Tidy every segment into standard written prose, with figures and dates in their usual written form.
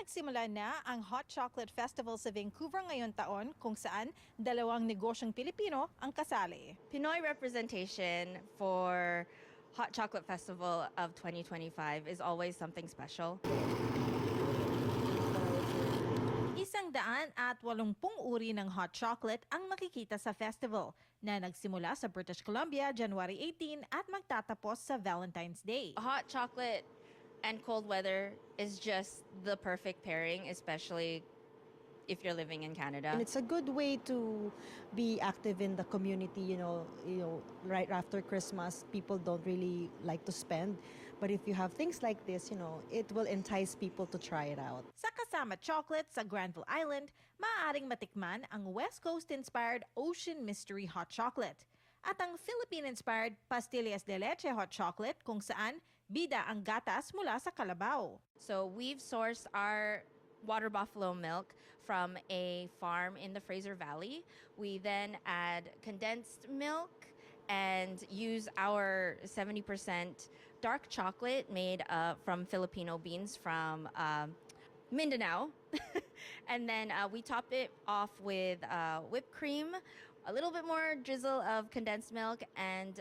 Nagsimula na ang Hot Chocolate Festival sa Vancouver ngayon taon kung saan dalawang negosyong Pilipino ang kasali. Pinoy representation for Hot Chocolate Festival of 2025 is always something special. 180 uri ng hot chocolate ang makikita sa festival na nagsimula sa British Columbia January 18 at magtatapos sa Valentine's Day. Hot chocolate and cold weather is just the perfect pairing, especially if you're living in Canada. And it's a good way to be active in the community, right after Christmas, people don't really like to spend. But if you have things like this, it will entice people to try it out. Sa Kasama Chocolate sa Granville Island, maaaring matikman ang West Coast-inspired Ocean Mystery Hot Chocolate at ang Philippine-inspired Pastillas de Leche Hot Chocolate kung saan bida ang gatas mula sa kalabaw. So we've sourced our water buffalo milk from a farm in the Fraser Valley. We then add condensed milk and use our 70% dark chocolate made from Filipino beans from Mindanao. And then we top it off with whipped cream, a little bit more drizzle of condensed milk, and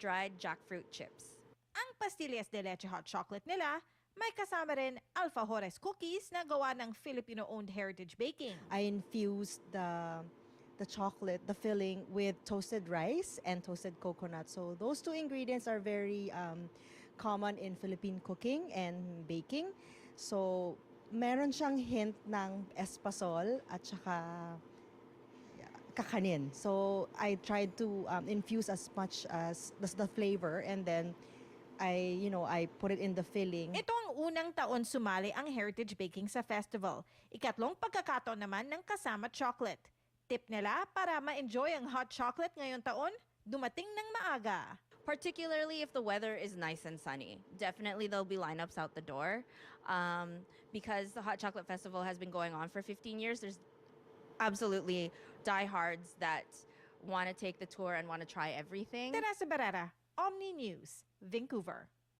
dried jackfruit chips. Ang Pastillas de Leche Hot Chocolate nila may kasama rin alfajores cookies na gawa ng Filipino-owned Heritage Baking. I infused the chocolate, the filling, with toasted rice and toasted coconut. So those two ingredients are very common in Philippine cooking and baking. So meron siyang hint ng espasol at saka kakanin. So I tried to infuse as much as the flavor, and then I put it in the filling. Ito ang unang taon sumali ang Heritage Baking sa festival. Ikatlong pagkakataon naman ng Kasama Chocolate. Tip nila para ma-enjoy ang hot chocolate ngayon taon, dumating ng maaga. Particularly if the weather is nice and sunny. Definitely there'll be lineups out the door. Because the Hot Chocolate Festival has been going on for 15 years, there's absolutely diehards that want to take the tour and want to try everything. Teresa Barrera, Omni News, Vancouver.